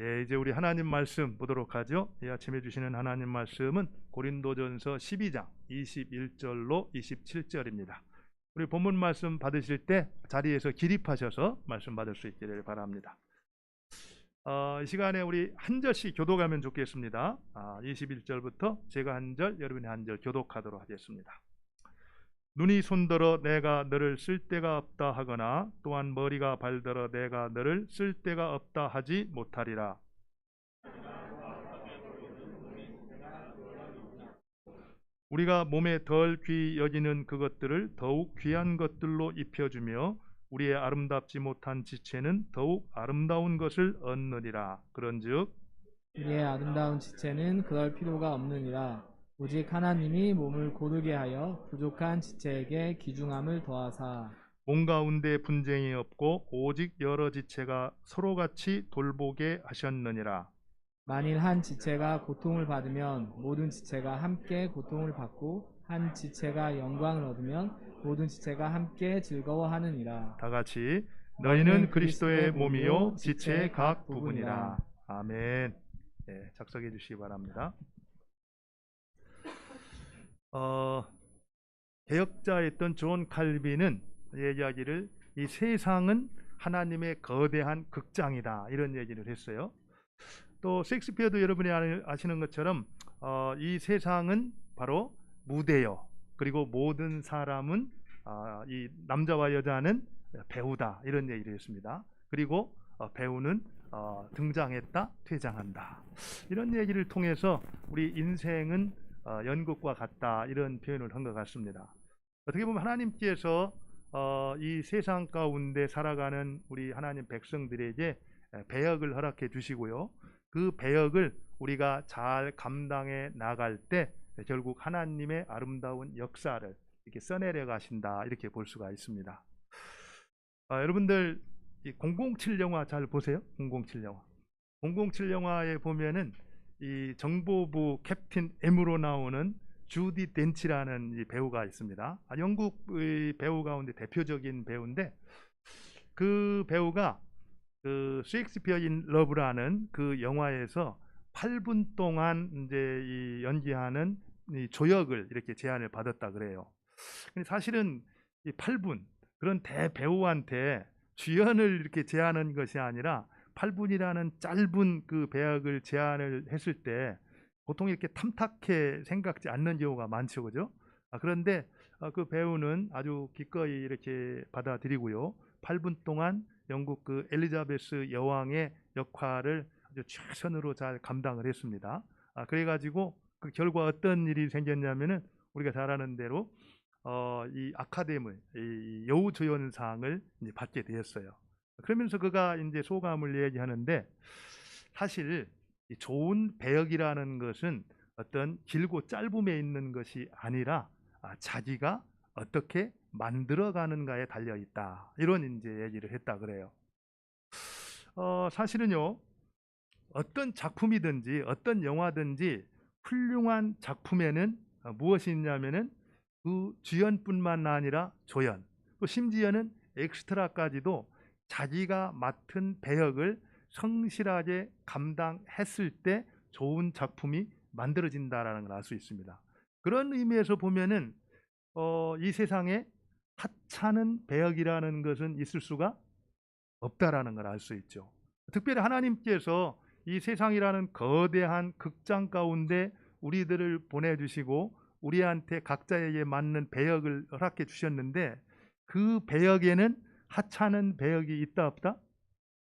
예, 이제 우리 하나님 말씀 보도록 하죠. 이 아침에 주시는 하나님 말씀은 고린도전서 12장 21절로 27절입니다. 우리 본문 말씀 받으실 때 자리에서 기립하셔서 말씀 받을 수 있기를 바랍니다. 이 시간에 우리 한 절씩 교독하면 좋겠습니다. 21절부터 제가 한 절, 여러분이 한 절 교독하도록 하겠습니다. 눈이 손들어 내가 너를 쓸데가 없다 하거나 또한 머리가 발들어 내가 너를 쓸데가 없다 하지 못하리라. 우리가 몸에 덜 귀히 여기는 그것들을 더욱 귀한 것들로 입혀주며 우리의 아름답지 못한 지체는 더욱 아름다운 것을 얻느니라. 그런즉 우리의 아름다운 지체는 그럴 필요가 없느니라. 오직 하나님이 몸을 고르게 하여 부족한 지체에게 귀중함을 더하사 몸 가운데 분쟁이 없고 오직 여러 지체가 서로같이 돌보게 하셨느니라. 만일 한 지체가 고통을 받으면 모든 지체가 함께 고통을 받고 한 지체가 영광을 얻으면 모든 지체가 함께 즐거워하느니라. 다 같이 너희는 그리스도의 몸이요 지체의 각 부분이라. 아멘. 네, 작성해 주시기 바랍니다. 개혁자였던 존 칼빈은 이야기를 이 세상은 하나님의 거대한 극장이다 이런 얘기를 했어요. 또 셰익스피어도 여러분이 아시는 것처럼 이 세상은 바로 무대요. 그리고 모든 사람은 이 남자와 여자는 배우다 이런 얘기를 했습니다. 그리고 배우는 등장했다 퇴장한다 이런 얘기를 통해서 우리 인생은 연극과 같다 이런 표현을 한 것 같습니다. 어떻게 보면 하나님께서 이 세상 가운데 살아가는 우리 하나님 백성들에게 배역을 허락해 주시고요. 그 배역을 우리가 잘 감당해 나갈 때 결국 하나님의 아름다운 역사를 이렇게 써내려 가신다 이렇게 볼 수가 있습니다. 여러분들 007 영화 잘 보세요. 007 영화. 007 영화에 보면은 이 정보부 캡틴 M으로 나오는 주디 덴치라는 이 배우가 있습니다. 영국의 배우 가운데 대표적인 배우인데 그 배우가 그 셰익스피어 인 러브라는 그 영화에서 8분 동안 이제 이 연기하는 이 조역을 이렇게 제안을 받았다 그래요. 사실은 이 8분 그런 대배우한테 주연을 이렇게 제안한 것이 아니라 8분이라는 짧은 그 배역을 제안을 했을 때 보통 이렇게 탐탁해 생각지 않는 경우가 많죠, 그죠? 그런데 그 배우는 아주 기꺼이 이렇게 받아들이고요. 8분 동안 영국 그 엘리자베스 여왕의 역할을 아주 최선으로 잘 감당을 했습니다. 그래가지고 그 결과 어떤 일이 생겼냐면은 우리가 잘 아는 대로 이 아카데미 이 여우조연상을 이제 받게 되었어요. 그러면서 그가 이제 소감을 얘기하는데 사실 이 좋은 배역이라는 것은 어떤 길고 짧음에 있는 것이 아니라 자기가 어떻게 만들어가는가에 달려 있다 이런 이제 얘기를 했다 그래요. 사실은요 어떤 작품이든지 어떤 영화든지 훌륭한 작품에는 무엇이 있냐면은 그 주연뿐만 아니라 조연 또 심지어는 엑스트라까지도 자기가 맡은 배역을 성실하게 감당했을 때 좋은 작품이 만들어진다라는 걸 알 수 있습니다. 그런 의미에서 보면은 이 세상에 하찮은 배역이라는 것은 있을 수가 없다라는 걸 알 수 있죠. 특별히 하나님께서 이 세상이라는 거대한 극장 가운데 우리들을 보내주시고 우리한테 각자에게 맞는 배역을 허락해 주셨는데 그 배역에는 하찮은 배역이 있다 없다?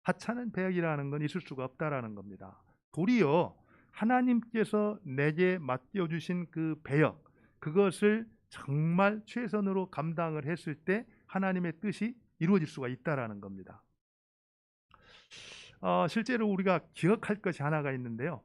하찮은 배역이라는 건 있을 수가 없다라는 겁니다. 도리어 하나님께서 내게 맡겨주신 그 배역 그것을 정말 최선으로 감당을 했을 때 하나님의 뜻이 이루어질 수가 있다라는 겁니다. 실제로 우리가 기억할 것이 하나가 있는데요.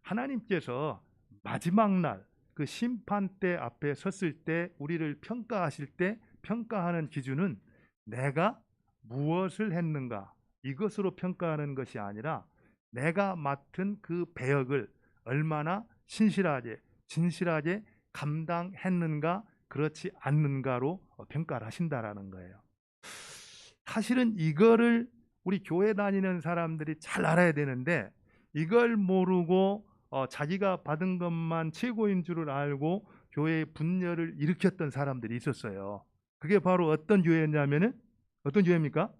하나님께서 마지막 날 그 심판대 앞에 섰을 때 우리를 평가하실 때 평가하는 기준은 내가 무엇을 했는가 이것으로 평가하는 것이 아니라 내가 맡은 그 배역을 얼마나 신실하게 진실하게 감당했는가 그렇지 않는가로 평가를 하신다라는 거예요. 사실은 이거를 우리 교회 다니는 사람들이 잘 알아야 되는데 이걸 모르고 자기가 받은 것만 최고인 줄을 알고 교회의 분열을 일으켰던 사람들이 있었어요. 그게 바로 어떤 교회였냐면은 어떤 교회입니까?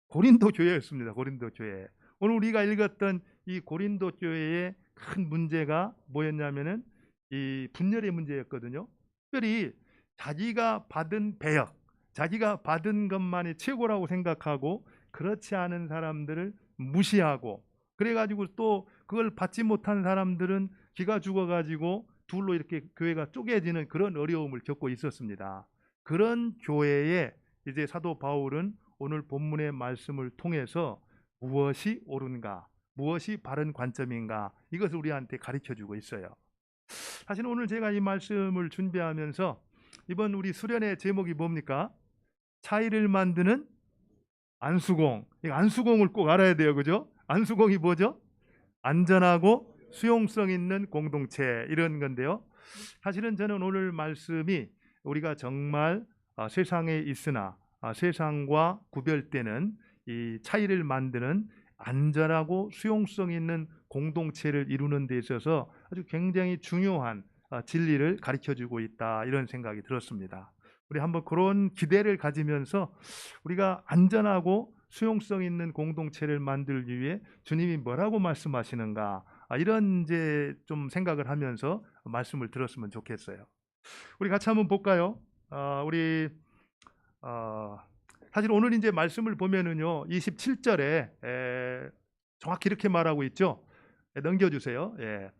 고린도 교회였습니다. 고린도 교회. 오늘 우리가 읽었던 이 고린도 교회의 큰 문제가 뭐였냐면은 이 분열의 문제였거든요. 특별히 자기가 받은 배역, 자기가 받은 것만이 최고라고 생각하고 그렇지 않은 사람들을 무시하고 그래가지고 또 그걸 받지 못한 사람들은 기가 죽어가지고 둘로 이렇게 교회가 쪼개지는 그런 어려움을 겪고 있었습니다. 그런 교회에 이제 사도 바울은 오늘 본문의 말씀을 통해서 무엇이 옳은가, 무엇이 바른 관점인가 이것을 우리한테 가르쳐주고 있어요. 사실 오늘 제가 이 말씀을 준비하면서 이번 우리 수련의 제목이 뭡니까? 차이를 만드는 안수공. 이 안수공을 꼭 알아야 돼요, 그죠? 안수공이 뭐죠? 안전하고 수용성 있는 공동체 이런 건데요. 사실은 저는 오늘 말씀이 우리가 정말 세상에 있으나 세상과 구별되는 이 차이를 만드는 안전하고 수용성 있는 공동체를 이루는 데 있어서 아주 굉장히 중요한 진리를 가르쳐주고 있다 이런 생각이 들었습니다. 우리 한번 그런 기대를 가지면서 우리가 안전하고 수용성 있는 공동체를 만들기 위해 주님이 뭐라고 말씀하시는가 이런 이제 좀 생각을 하면서 말씀을 들었으면 좋겠어요. 우리 같이 한번 볼까요? 우리 사실 오늘 이제 말씀을 보면은요 27절에 정확히 이렇게 말하고 있죠. 넘겨주세요. 예.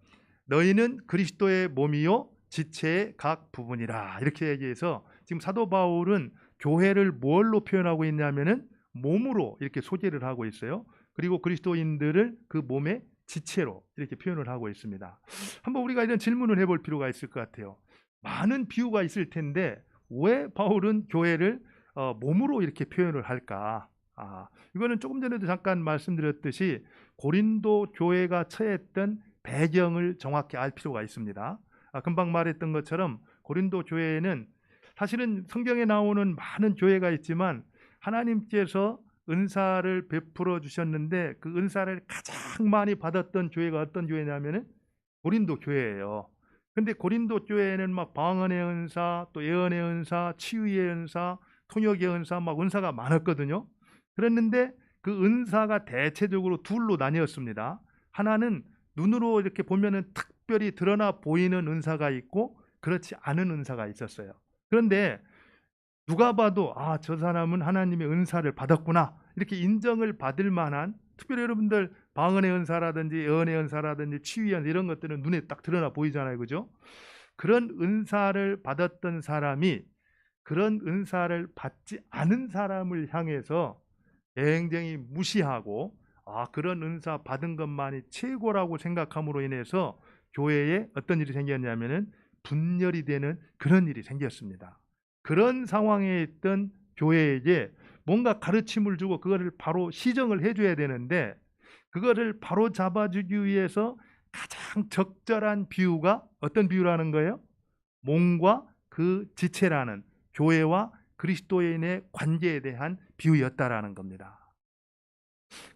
너희는 그리스도의 몸이요 지체의 각 부분이라 이렇게 얘기해서 지금 사도 바울은 교회를 뭘로 표현하고 있냐면은 몸으로 이렇게 소개를 하고 있어요. 그리고 그리스도인들을 그 몸의 지체로 이렇게 표현을 하고 있습니다. 한번 우리가 이런 질문을 해볼 필요가 있을 것 같아요. 많은 비유가 있을 텐데 왜 바울은 교회를 몸으로 이렇게 표현을 할까? 이거는 조금 전에도 잠깐 말씀드렸듯이 고린도 교회가 처했던 배경을 정확히 알 필요가 있습니다. 금방 말했던 것처럼 고린도 교회에는 사실은 성경에 나오는 많은 교회가 있지만 하나님께서 은사를 베풀어 주셨는데 그 은사를 가장 많이 받았던 교회가 어떤 교회냐면은 고린도 교회예요. 근데 고린도 교회에는 막 방언의 은사, 또 예언의 은사, 치유의 은사, 통역의 은사, 막 은사가 많았거든요. 그랬는데 그 은사가 대체적으로 둘로 나뉘었습니다. 하나는 눈으로 이렇게 보면은 특별히 드러나 보이는 은사가 있고 그렇지 않은 은사가 있었어요. 그런데 누가 봐도 저 사람은 하나님의 은사를 받았구나 이렇게 인정을 받을 만한 특별히 여러분들 방언의 은사라든지 예언의 은사라든지 치유의 은사 이런 것들은 눈에 딱 드러나 보이잖아요, 그죠? 그런 은사를 받았던 사람이 그런 은사를 받지 않은 사람을 향해서 굉장히 무시하고 그런 은사 받은 것만이 최고라고 생각함으로 인해서 교회에 어떤 일이 생겼냐면은 분열이 되는 그런 일이 생겼습니다. 그런 상황에 있던 교회에게 뭔가 가르침을 주고 그거를 바로 시정을 해줘야 되는데 그거를 바로 잡아주기 위해서 가장 적절한 비유가 어떤 비유라는 거예요? 몸과 그 지체라는 교회와 그리스도인의 관계에 대한 비유였다라는 겁니다.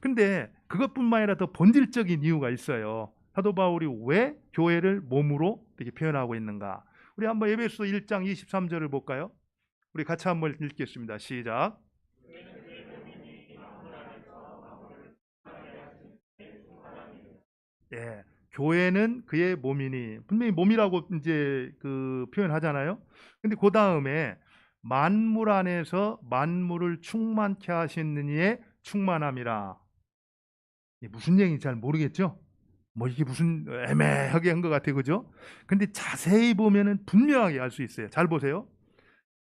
근데 그것뿐만 아니라 더 본질적인 이유가 있어요. 사도 바울이 왜 교회를 몸으로 이렇게 표현하고 있는가? 우리 한번 에베소 1장 23절을 볼까요? 우리 같이 한번 읽겠습니다. 시작. 예, 교회는 그의 몸이니 분명히 몸이라고 이제 그 표현하잖아요. 근데 그 다음에 만물 안에서 만물을 충만케 하시는 이의 충만함이라. 이게 무슨 얘기인지 잘 모르겠죠? 뭐 이게 무슨 애매하게 한 것 같아요, 그죠? 근데 자세히 보면은 분명하게 알 수 있어요. 잘 보세요.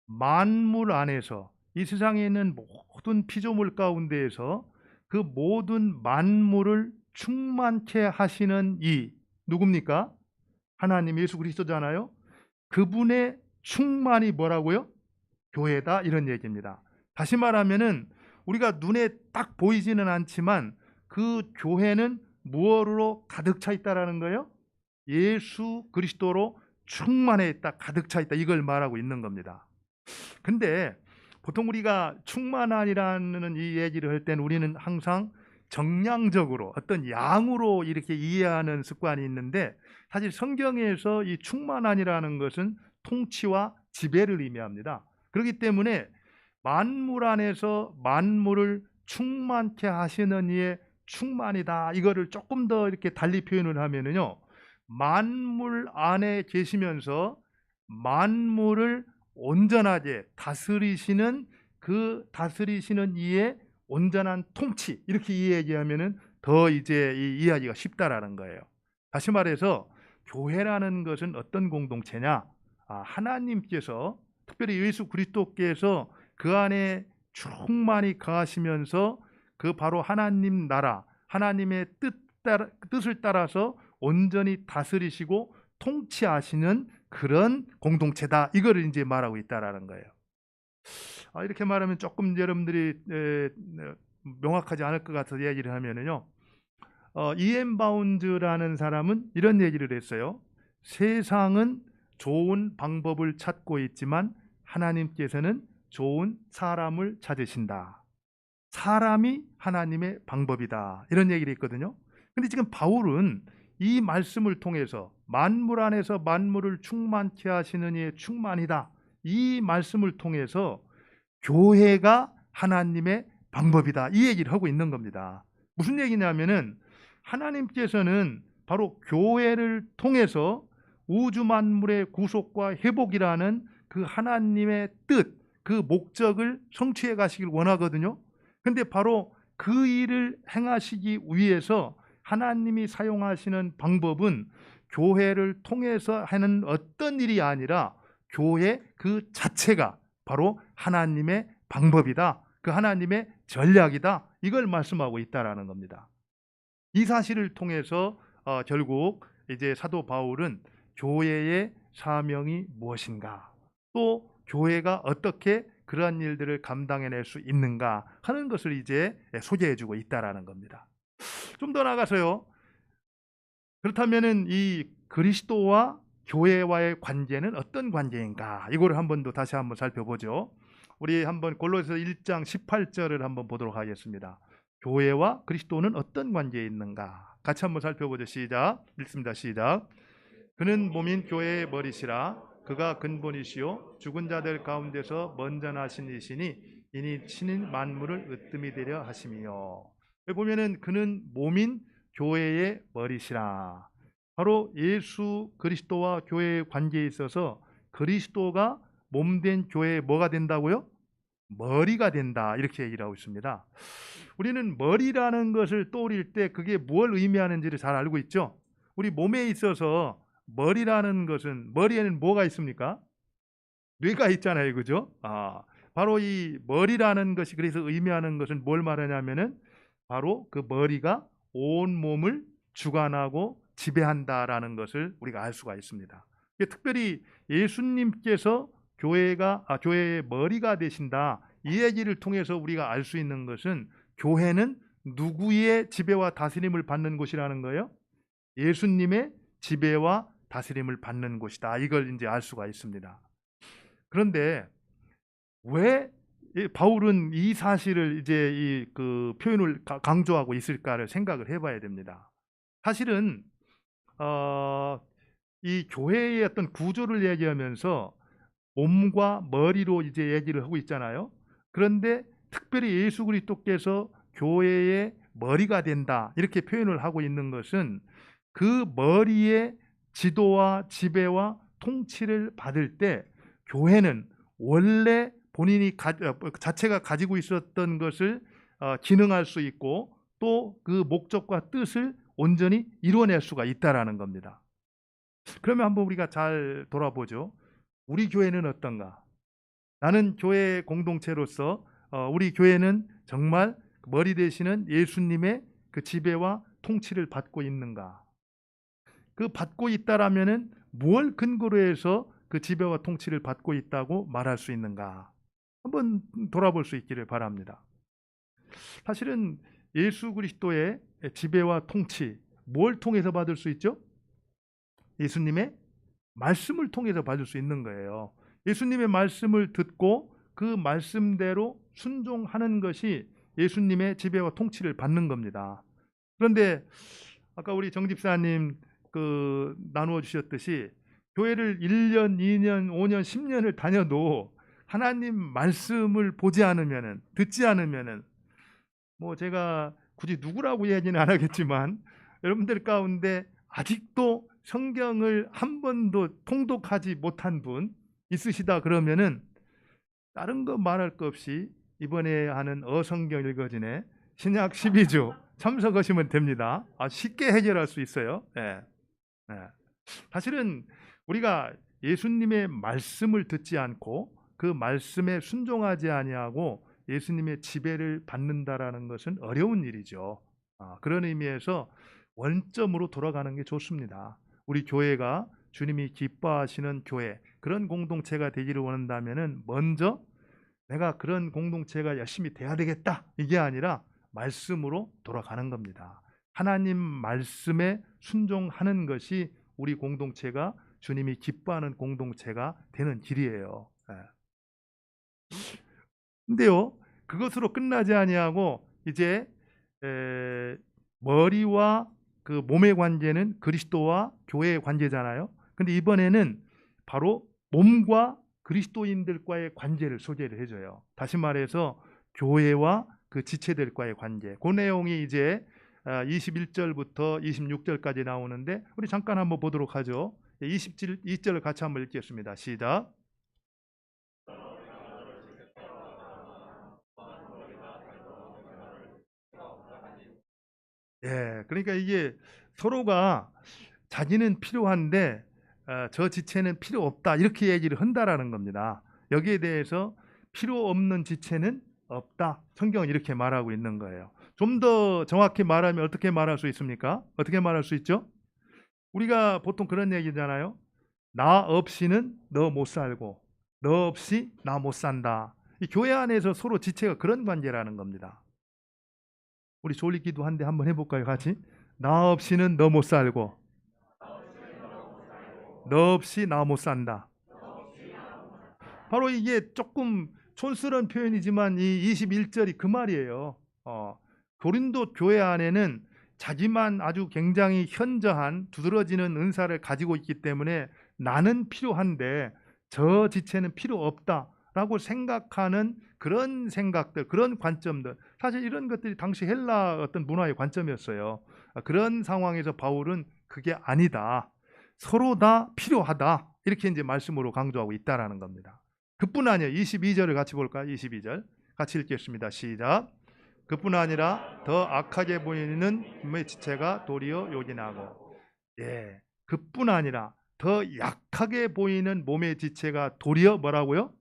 만물 안에서 이 세상에 있는 모든 피조물 가운데에서 그 모든 만물을 충만케 하시는 이 누굽니까? 하나님 예수 그리스도잖아요. 그분의 충만이 뭐라고요? 교회다 이런 얘기입니다. 다시 말하면은 우리가 눈에 딱 보이지는 않지만 그 교회는 무엇으로 가득 차 있다라는 거예요? 예수 그리스도로 충만해 있다, 가득 차 있다 이걸 말하고 있는 겁니다. 근데 보통 우리가 충만한이라는 이 얘기를 할 때는 우리는 항상 정량적으로 어떤 양으로 이렇게 이해하는 습관이 있는데, 사실 성경에서 이 충만한이라는 것은 통치와 지배를 의미합니다. 그렇기 때문에 만물 안에서 만물을 충만케 하시는 이의 충만이다, 이거를 조금 더 이렇게 달리 표현을 하면은요, 만물 안에 계시면서 만물을 온전하게 다스리시는 그 다스리시는 이의 온전한 통치, 이렇게 이야기하면은 더 이제 이 이야기가 쉽다라는 거예요. 다시 말해서 교회라는 것은 어떤 공동체냐? 하나님께서, 특별히 예수 그리스도께서 그 안에 충만히 거하시면서 그 바로 하나님 나라, 하나님의 뜻을 따라서 온전히 다스리시고 통치하시는 그런 공동체다, 이거를 이제 말하고 있다라는 거예요. 이렇게 말하면 조금 여러분들이 명확하지 않을 것 같아서 얘기를 하면은요, 이엠 바운즈라는 사람은 이런 얘기를 했어요. 세상은 좋은 방법을 찾고 있지만 하나님께서는 좋은 사람을 찾으신다. 사람이 하나님의 방법이다, 이런 얘기를 했거든요. 근데 지금 바울은 이 말씀을 통해서 만물 안에서 만물을 충만케 하시는 이의 충만이다, 이 말씀을 통해서 교회가 하나님의 방법이다, 이 얘기를 하고 있는 겁니다. 무슨 얘기냐면은 하나님께서는 바로 교회를 통해서 우주 만물의 구속과 회복이라는 그 하나님의 뜻, 그 목적을 성취해 가시길 원하거든요. 근데 바로 그 일을 행하시기 위해서 하나님이 사용하시는 방법은 교회를 통해서 하는 어떤 일이 아니라 교회 그 자체가 바로 하나님의 방법이다, 그 하나님의 전략이다, 이걸 말씀하고 있다라는 겁니다. 이 사실을 통해서 결국 이제 사도 바울은 교회의 사명이 무엇인가, 또 교회가 어떻게 그러한 일들을 감당해낼 수 있는가 하는 것을 이제 소개해주고 있다라는 겁니다. 좀 더 나가서요, 그렇다면은 이 그리스도와 교회와의 관계는 어떤 관계인가, 이거를 한번 더 다시 한번 살펴보죠. 우리 한번 골로새서 1장 18절을 한번 보도록 하겠습니다. 교회와 그리스도는 어떤 관계에 있는가, 같이 한번 살펴보죠. 시작. 읽습니다. 시작. 그는 몸인 교회의 머리시라. 그가 근본이시요 죽은 자들 가운데서 먼저 나신 이시니 이니 친인 만물을 으뜸이 되려 하심이요. 여기 보면은 그는 몸인 교회의 머리시라. 바로 예수 그리스도와 교회의 관계에 있어서 그리스도가 몸된 교회의 뭐가 된다고요? 머리가 된다, 이렇게 얘기를 하고 있습니다. 우리는 머리라는 것을 떠올릴 때 그게 뭘 의미하는지를 잘 알고 있죠. 우리 몸에 있어서 머리라는 것은, 머리에는 뭐가 있습니까? 뇌가 있잖아요, 그죠? 바로 이 머리라는 것이 그래서 의미하는 것은 뭘 말하냐면은 바로 그 머리가 온 몸을 주관하고 지배한다라는 것을 우리가 알 수가 있습니다. 특별히 예수님께서 교회의 머리가 되신다, 이 얘기를 통해서 우리가 알 수 있는 것은 교회는 누구의 지배와 다스림을 받는 곳이라는 거예요? 예수님의 지배와 다스림을 받는 곳이다, 이걸 이제 알 수가 있습니다. 그런데 왜 바울은 이 사실을 이제 그 표현을 강조하고 있을까를 생각을 해봐야 됩니다. 사실은 이 교회의 어떤 구조를 얘기하면서 몸과 머리로 이제 얘기를 하고 있잖아요. 그런데 특별히 예수 그리스도께서 교회의 머리가 된다, 이렇게 표현을 하고 있는 것은 그 머리의 지도와 지배와 통치를 받을 때 교회는 원래 본인이 자체가 가지고 있었던 것을 기능할 수 있고 또 그 목적과 뜻을 온전히 이루어낼 수가 있다라는 겁니다. 그러면 한번 우리가 잘 돌아보죠. 우리 교회는 어떤가? 나는 교회 공동체로서 우리 교회는 정말 머리 되시는 예수님의 그 지배와 통치를 받고 있는가? 그 받고 있다라면은 무엇을 근거로 해서 그 지배와 통치를 받고 있다고 말할 수 있는가? 한번 돌아볼 수 있기를 바랍니다. 사실은 예수 그리스도의 지배와 통치, 뭘 통해서 받을 수 있죠? 예수님의 말씀을 통해서 받을 수 있는 거예요. 예수님의 말씀을 듣고 그 말씀대로 순종하는 것이 예수님의 지배와 통치를 받는 겁니다. 그런데 아까 우리 정 집사님 나누어 주셨듯이 교회를 1년, 2년, 5년, 10년을 다녀도 하나님 말씀을 보지 않으면은, 듣지 않으면은, 뭐 제가 굳이 누구라고 얘기는 안 하겠지만 여러분들 가운데 아직도 성경을 한 번도 통독하지 못한 분 있으시다 그러면은 다른 거 말할 거 없이 이번에 하는 어성경 읽어지네 신약 12주 참석하시면 됩니다. 쉽게 해결할 수 있어요. 예. 예. 사실은 우리가 예수님의 말씀을 듣지 않고 그 말씀에 순종하지 아니하고 예수님의 지배를 받는다라는 것은 어려운 일이죠. 그런 의미에서 원점으로 돌아가는 게 좋습니다. 우리 교회가 주님이 기뻐하시는 교회, 그런 공동체가 되기를 원한다면은 먼저 내가 그런 공동체가 열심히 돼야 되겠다, 이게 아니라 말씀으로 돌아가는 겁니다. 하나님 말씀에 순종하는 것이 우리 공동체가 주님이 기뻐하는 공동체가 되는 길이에요. 근데요, 그것으로 끝나지 아니하고 이제 머리와 그 몸의 관계는 그리스도와 교회의 관계잖아요. 근데 이번에는 바로 몸과 그리스도인들과의 관계를 소개를 해줘요. 다시 말해서 교회와 그 지체들과의 관계. 그 내용이 이제 21절부터 26절까지 나오는데 우리 잠깐 한번 보도록 하죠. 22절을 같이 한번 읽겠습니다. 시작. 예, 그러니까 이게 서로가 자기는 필요한데 저 지체는 필요 없다, 이렇게 얘기를 한다라는 겁니다. 여기에 대해서 필요 없는 지체는 없다. 성경은 이렇게 말하고 있는 거예요. 좀 더 정확히 말하면 어떻게 말할 수 있습니까? 어떻게 말할 수 있죠? 우리가 보통 그런 얘기잖아요. 나 없이는 너 못 살고 너 없이 나 못 산다. 이 교회 안에서 서로 지체가 그런 관계라는 겁니다. 우리 졸리기도 한데 한번 해볼까요, 같이? 나 없이는 너 못 살고 너 없이 나 못 산다. 바로 이게 조금 촌스러운 표현이지만 이 21절이 그 말이에요. 고린도 교회 안에는 자기만 아주 굉장히 현저한 두드러지는 은사를 가지고 있기 때문에 나는 필요한데 저 지체는 필요 없다라고 생각하는 그런 생각들, 그런 관점들, 사실 이런 것들이 당시 헬라 어떤 문화의 관점이었어요. 그런 상황에서 바울은 그게 아니다, 서로 다 필요하다, 이렇게 이제 말씀으로 강조하고 있다라는 겁니다. 그뿐 아니에요. 22절을 같이 볼까요? 22절 같이 읽겠습니다. 시작. 그뿐 아니라 더 악하게 보이는 몸의 지체가 도리어 요긴하고. 예, 그뿐 아니라 더 약하게 보이는 몸의 지체가 도리어 뭐라고요?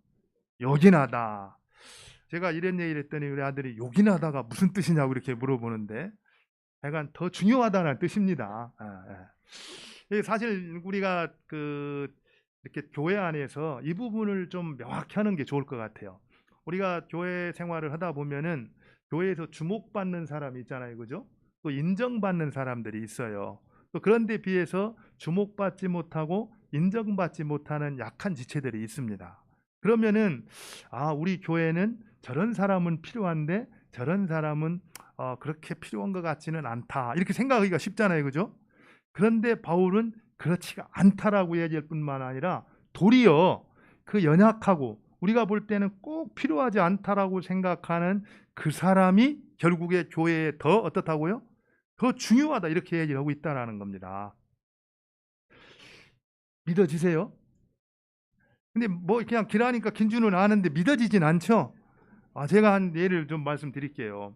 요긴하다. 제가 이런 얘기를 했더니 우리 아들이 요긴하다가 무슨 뜻이냐고 이렇게 물어보는데 약간 더 중요하다는 뜻입니다. 사실 우리가 이렇게 교회 안에서 이 부분을 좀 명확히 하는 게 좋을 것 같아요. 우리가 교회 생활을 하다 보면은 교회에서 주목받는 사람이 있잖아요, 그죠? 또 인정받는 사람들이 있어요. 또 그런 데 비해서 주목받지 못하고 인정받지 못하는 약한 지체들이 있습니다. 그러면은 우리 교회는 저런 사람은 필요한데 저런 사람은 그렇게 필요한 것 같지는 않다, 이렇게 생각하기가 쉽잖아요, 그죠? 그런데 바울은 그렇지가 않다라고 얘기할 뿐만 아니라 도리어 그 연약하고 우리가 볼 때는 꼭 필요하지 않다라고 생각하는 그 사람이 결국에 교회에 더 어떻다고요? 더 중요하다, 이렇게 얘기를 하고 있다는 겁니다. 믿어지세요? 근데 뭐 그냥 길하니까 긴 줄은 아는데 믿어지진 않죠? 제가 한 예를 좀 말씀드릴게요.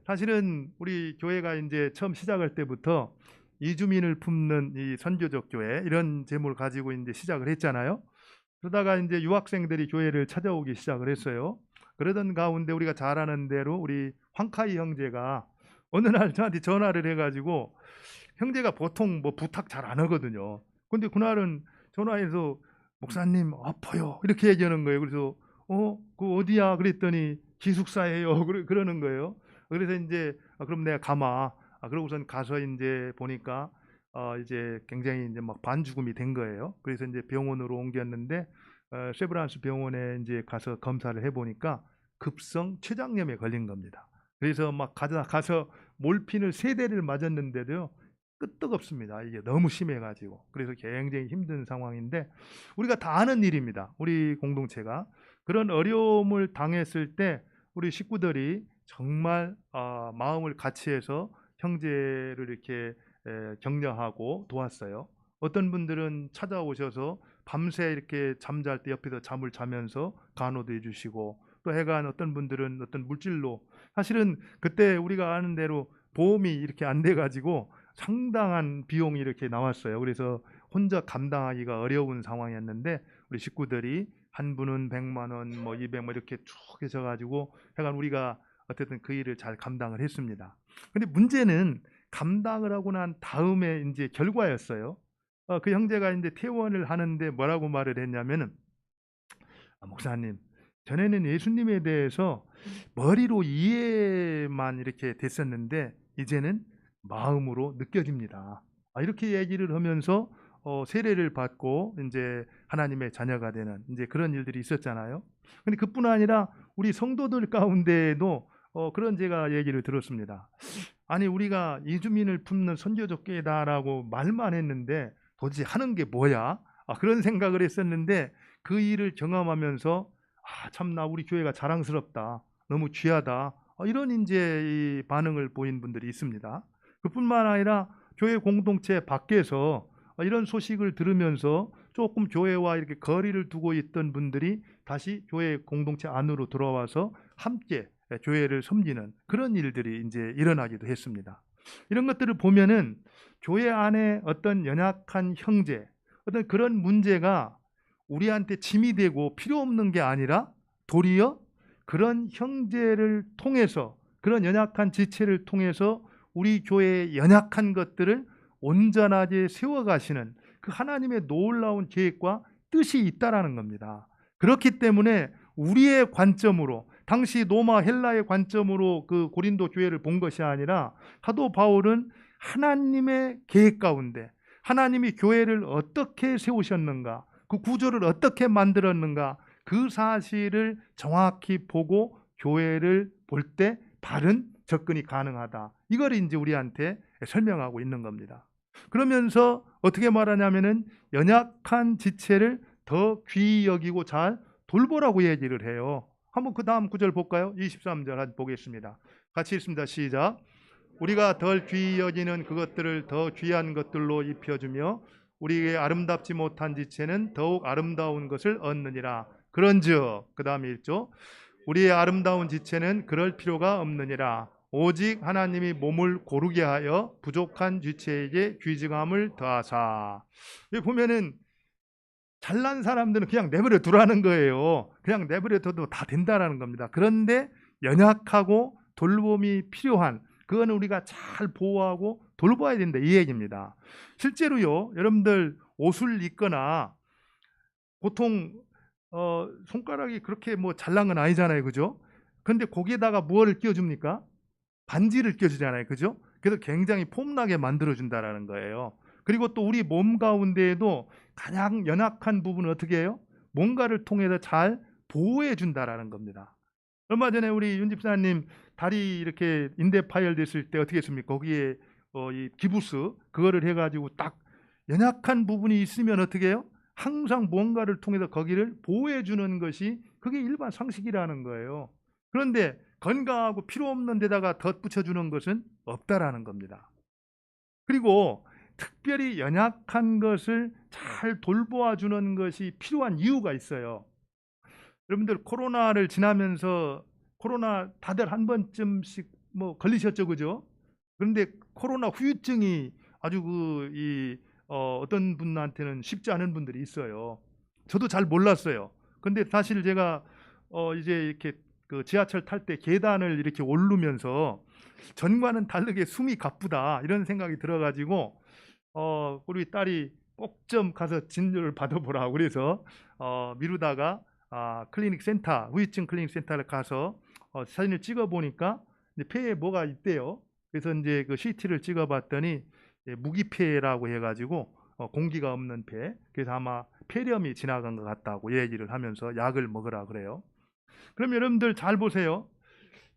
사실은 우리 교회가 이제 처음 시작할 때부터 이주민을 품는 이 선교적 교회, 이런 제목을 가지고 이제 시작을 했잖아요. 그러다가 이제 유학생들이 교회를 찾아오기 시작을 했어요. 그러던 가운데 우리가 잘 아는 대로 우리 황카이 형제가 어느 날 저한테 전화를 해가지고, 형제가 보통 뭐 부탁 잘 안 하거든요. 근데 그날은 전화해서 목사님 아파요, 이렇게 얘기하는 거예요. 그래서 그 어디야 그랬더니 기숙사예요. 그러는 거예요. 그래서 이제 그럼 내가 가마. 그러고선 가서 이제 보니까 이제 굉장히 이제 막 반죽음이 된 거예요. 그래서 이제 병원으로 옮겼는데 세브란스 병원에 이제 가서 검사를 해보니까 급성 췌장염에 걸린 겁니다. 그래서 막 가서 몰핀을 3대를 맞았는데도요, 끄떡없습니다. 이게 너무 심해가지고. 그래서 굉장히 힘든 상황인데, 우리가 다 아는 일입니다. 우리 공동체가 그런 어려움을 당했을 때 우리 식구들이 정말 마음을 같이해서 형제를 이렇게 격려하고 도왔어요. 어떤 분들은 찾아오셔서 밤새 이렇게 잠잘 때 옆에서 잠을 자면서 간호도 해주시고, 또 해간 어떤 분들은 어떤 물질로, 사실은 그때 우리가 아는 대로 보험이 이렇게 안 돼가지고 상당한 비용이 이렇게 나왔어요. 그래서 혼자 감당하기가 어려운 상황이었는데 우리 식구들이 한 분은 100만 원, 뭐 200만 이렇게 쭉 해셔가지고 해간 우리가 어쨌든 그 일을 잘 감당을 했습니다. 근데 문제는 감당을 하고 난 다음에 이제 결과였어요. 그 형제가 이제 퇴원을 하는데 뭐라고 말을 했냐면은, 목사님, 전에는 예수님에 대해서 머리로 이해만 이렇게 됐었는데 이제는 마음으로 느껴집니다. 이렇게 얘기를 하면서 세례를 받고 이제 하나님의 자녀가 되는 이제 그런 일들이 있었잖아요. 근데 그뿐 아니라 우리 성도들 가운데에도 그런 제가 얘기를 들었습니다. 아니, 우리가 이주민을 품는 선교적 교회다라고 말만 했는데 도대체 하는 게 뭐야? 그런 생각을 했었는데 그 일을 경험하면서 참나 우리 교회가 자랑스럽다, 너무 귀하다, 이런 이제 이 반응을 보인 분들이 있습니다. 그뿐만 아니라 교회 공동체 밖에서 이런 소식을 들으면서 조금 교회와 이렇게 거리를 두고 있던 분들이 다시 교회 공동체 안으로 들어와서 함께 교회를 섬기는 그런 일들이 이제 일어나기도 했습니다. 이런 것들을 보면은 교회 안에 어떤 연약한 형제, 어떤 그런 문제가 우리한테 짐이 되고 필요 없는 게 아니라 도리어 그런 형제를 통해서, 그런 연약한 지체를 통해서 우리 교회의 연약한 것들을 온전하게 세워가시는 그 하나님의 놀라운 계획과 뜻이 있다라는 겁니다. 그렇기 때문에 우리의 관점으로, 당시 로마 헬라의 관점으로 그 고린도 교회를 본 것이 아니라 사도 바울은 하나님의 계획 가운데 하나님이 교회를 어떻게 세우셨는가, 그 구조를 어떻게 만들었는가, 그 사실을 정확히 보고 교회를 볼 때 바른 접근이 가능하다, 이걸 이제 우리한테 설명하고 있는 겁니다. 그러면서 어떻게 말하냐면은 연약한 지체를 더 귀히 여기고 잘 돌보라고 얘기를 해요. 한번 그 다음 구절 볼까요? 23절 한번 보겠습니다. 같이 읽습니다. 시작. 우리가 덜 귀히 여기는 그것들을 더 귀한 것들로 입혀주며 우리에게 아름답지 못한 지체는 더욱 아름다운 것을 얻느니라. 그런즉, 그 다음에 읽죠. 우리의 아름다운 지체는 그럴 필요가 없느니라. 오직 하나님이 몸을 고르게 하여 부족한 지체에게 귀중함을 더하사. 여기 보면은 잘난 사람들은 그냥 내버려 두라는 거예요. 그냥 내버려 둬도 다 된다라는 겁니다. 그런데 연약하고 돌봄이 필요한, 그거는 우리가 잘 보호하고 돌봐야 된다, 이 얘기입니다. 실제로요, 여러분들 옷을 입거나 보통 손가락이 그렇게 뭐 잘난 건 아니잖아요, 그죠? 근데 거기에다가 뭐를 끼워줍니까? 반지를 껴주잖아요, 그죠? 그래서 굉장히 폼나게 만들어준다라는 거예요. 그리고 또 우리 몸 가운데에도 가장 연약한 부분은 어떻게 해요? 뭔가를 통해서 잘 보호해 준다라는 겁니다. 얼마 전에 우리 윤 집사님 다리 이렇게 인대 파열됐을 때 어떻게 했습니까? 거기에 이 기부스 그거를 해가지고 딱 연약한 부분이 있으면 어떻게 해요? 항상 뭔가를 통해서 거기를 보호해 주는 것이 그게 일반 상식이라는 거예요. 그런데 건강하고 필요 없는 데다가 덧붙여 주는 것은 없다라는 겁니다. 그리고 특별히 연약한 것을 잘 돌보아 주는 것이 필요한 이유가 있어요. 여러분들 코로나를 지나면서 코로나 다들 한 번쯤씩 뭐 걸리셨죠, 그죠? 그런데 코로나 후유증이 아주 어떤 분한테는 쉽지 않은 분들이 있어요. 저도 잘 몰랐어요. 근데 사실 제가 이제 이렇게 그 지하철 탈 때 계단을 이렇게 오르면서 전과는 다르게 숨이 가쁘다 이런 생각이 들어가지고 우리 딸이 꼭 좀 가서 진료를 받아보라 그래서 미루다가 클리닉 센터, 후유증 클리닉 센터를 가서 사진을 찍어 보니까 폐에 뭐가 있대요. 그래서 이제 그 CT를 찍어 봤더니 무기폐라고 해가지고 공기가 없는 폐. 그래서 아마 폐렴이 지나간 것 같다고 얘기를 하면서 약을 먹으라 그래요. 그럼 여러분들 잘 보세요.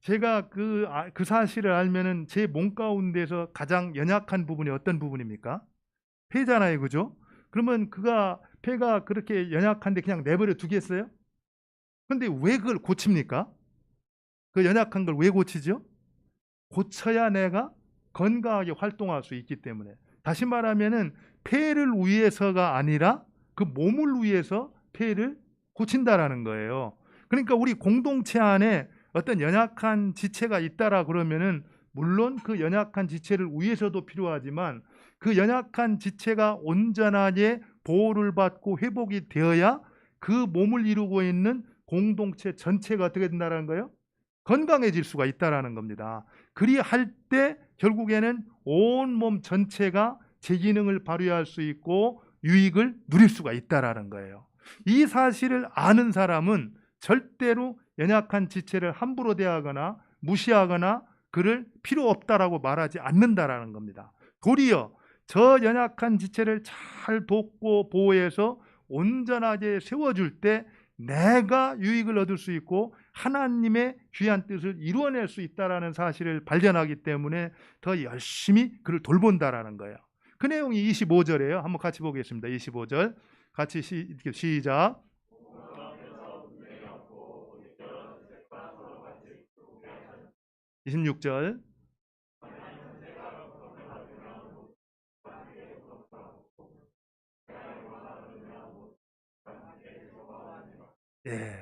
제가 그 사실을 알면은 제 몸 가운데서 가장 연약한 부분이 어떤 부분입니까? 폐잖아요, 그죠? 그러면 폐가 그렇게 연약한데 그냥 내버려 두겠어요? 근데 왜 그걸 고칩니까? 그 연약한 걸 왜 고치죠? 고쳐야 내가 건강하게 활동할 수 있기 때문에. 다시 말하면은 폐를 위해서가 아니라 그 몸을 위해서 폐를 고친다라는 거예요. 그러니까 우리 공동체 안에 어떤 연약한 지체가 있다라 그러면은 물론 그 연약한 지체를 위해서도 필요하지만 그 연약한 지체가 온전하게 보호를 받고 회복이 되어야 그 몸을 이루고 있는 공동체 전체가 어떻게 된다는 거예요? 건강해질 수가 있다라는 겁니다. 그리할 때 결국에는 온몸 전체가 제 기능을 발휘할 수 있고 유익을 누릴 수가 있다라는 거예요. 이 사실을 아는 사람은 절대로 연약한 지체를 함부로 대하거나 무시하거나 그를 필요 없다라고 말하지 않는다라는 겁니다. 도리어 저 연약한 지체를 잘 돕고 보호해서 온전하게 세워줄 때 내가 유익을 얻을 수 있고 하나님의 귀한 뜻을 이루어낼 수 있다는 사실을 발견하기 때문에 더 열심히 그를 돌본다라는 거예요. 그 내용이 25절이에요. 한번 같이 보겠습니다. 25절 같이 시작. 26절. 예,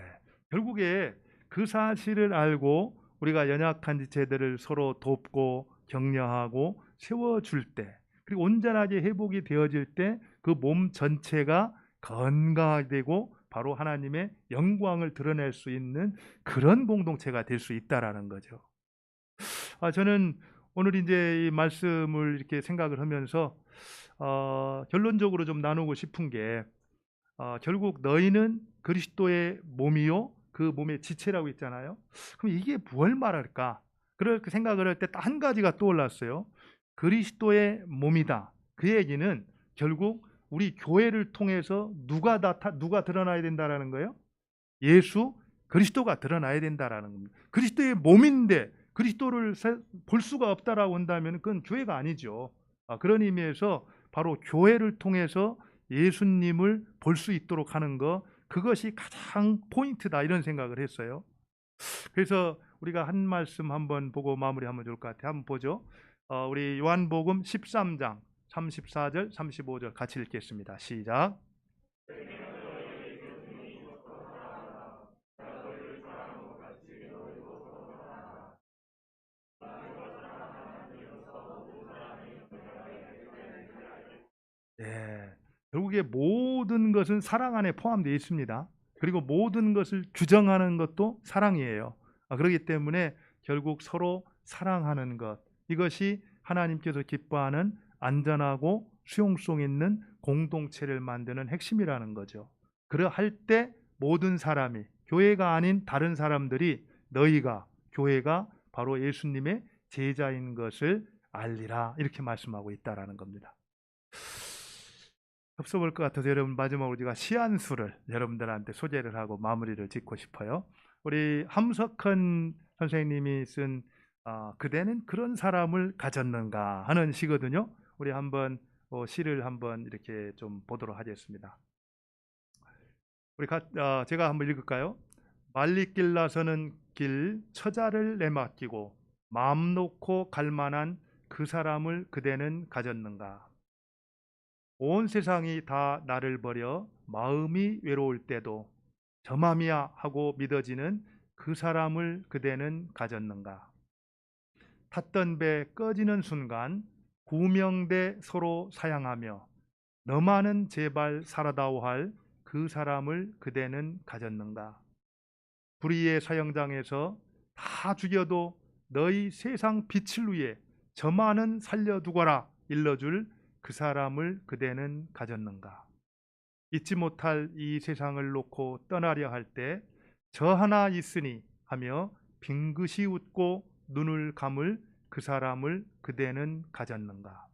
결국에 그 사실을 알고 우리가 연약한 지체들을 서로 돕고 격려하고 세워줄 때 그리고 온전하게 회복이 되어질 때 그 몸 전체가 건강하게 되고 바로 하나님의 영광을 드러낼 수 있는 그런 공동체가 될 수 있다라는 거죠. 저는 오늘 이제 이 말씀을 이렇게 생각을 하면서 결론적으로 좀 나누고 싶은 게 결국 너희는 그리스도의 몸이요 그 몸의 지체라고 있잖아요. 그럼 이게 뭘 말할까? 그렇게 생각을 할 때 딱 한 가지가 떠올랐어요. 그리스도의 몸이다. 그 얘기는 결국 우리 교회를 통해서 누가 드러나야 된다라는 거예요? 예수 그리스도가 드러나야 된다라는 겁니다. 그리스도의 몸인데 그리스도를 볼 수가 없다라고 한다면 그건 교회가 아니죠. 그런 의미에서 바로 교회를 통해서 예수님을 볼 수 있도록 하는 거 그것이 가장 포인트다 이런 생각을 했어요. 그래서 우리가 한 말씀 한번 보고 마무리하면 좋을 것 같아요. 한번 보죠. 우리 요한복음 13장 34절 35절 같이 읽겠습니다. 시작. 네, 결국에 모든 것은 사랑 안에 포함되어 있습니다. 그리고 모든 것을 규정하는 것도 사랑이에요. 그렇기 때문에 결국 서로 사랑하는 것 이것이 하나님께서 기뻐하는 안전하고 수용성 있는 공동체를 만드는 핵심이라는 거죠. 그러할 때 모든 사람이 교회가 아닌 다른 사람들이 너희가 교회가 바로 예수님의 제자인 것을 알리라 이렇게 말씀하고 있다라는 겁니다. 없어 볼 것 같아서 여러분 마지막으로 제가 시안수를 여러분들한테 소개를 하고 마무리를 짓고 싶어요. 우리 함석헌 선생님이 쓴 그대는 그런 사람을 가졌는가 하는 시거든요. 우리 한번 시를 한번 이렇게 좀 보도록 하겠습니다. 제가 한번 읽을까요? 말리길 나서는 길 처자를 내맡기고 마음 놓고 갈 만한 그 사람을 그대는 가졌는가? 온 세상이 다 나를 버려 마음이 외로울 때도 저맘이야 하고 믿어지는 그 사람을 그대는 가졌는가? 탔던 배 꺼지는 순간 구명대 서로 사양하며 너만은 제발 살아다오 할 그 사람을 그대는 가졌는가? 불의의 사형장에서 다 죽여도 너희 세상 빛을 위해 저만은 살려두거라 일러줄 그 사람을 그대는 가졌는가? 잊지 못할 이 세상을 놓고 떠나려 할 때 저 하나 있으니 하며 빙긋이 웃고 눈을 감을 그 사람을 그대는 가졌는가?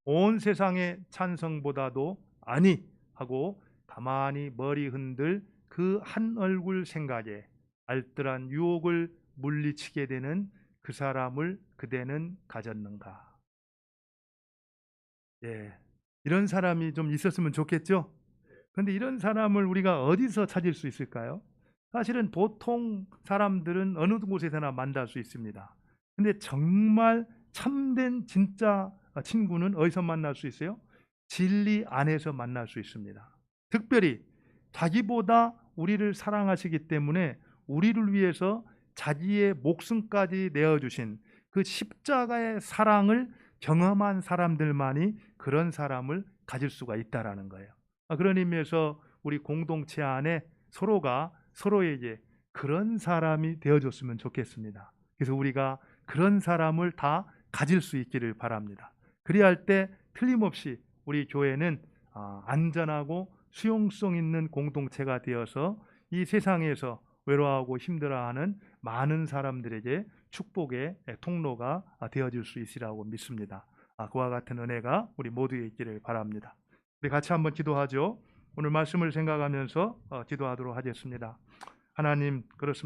온 세상의 찬성보다도 아니 하고 가만히 머리 흔들 그 한 얼굴 생각에 알뜰한 유혹을 물리치게 되는 그 사람을 그대는 가졌는가? 예, 이런 사람이 좀 있었으면 좋겠죠? 그런데 이런 사람을 우리가 어디서 찾을 수 있을까요? 사실은 보통 사람들은 어느 곳에서나 만날 수 있습니다. 근데 정말 참된 진짜 친구는 어디서 만날 수 있어요? 진리 안에서 만날 수 있습니다. 특별히 자기보다 우리를 사랑하시기 때문에 우리를 위해서 자기의 목숨까지 내어주신 그 십자가의 사랑을 경험한 사람들만이 그런 사람을 가질 수가 있다라는 거예요. 그런 의미에서 우리 공동체 안에 서로가 서로에게 그런 사람이 되어줬으면 좋겠습니다. 그래서 우리가 그런 사람을 다 가질 수 있기를 바랍니다. 그리할 때 틀림없이 우리 교회는 안전하고 수용성 있는 공동체가 되어서 이 세상에서 외로워하고 힘들어하는 많은 사람들에게 축복의 통로가 되어질 수 있으리라고 믿습니다. 그와 같은 은혜가 우리 모두에 있기를 바랍니다. 우리 같이 한번 기도하죠. 오늘 말씀을 생각하면서 기도하도록 하겠습니다. 하나님, 그렇습니다.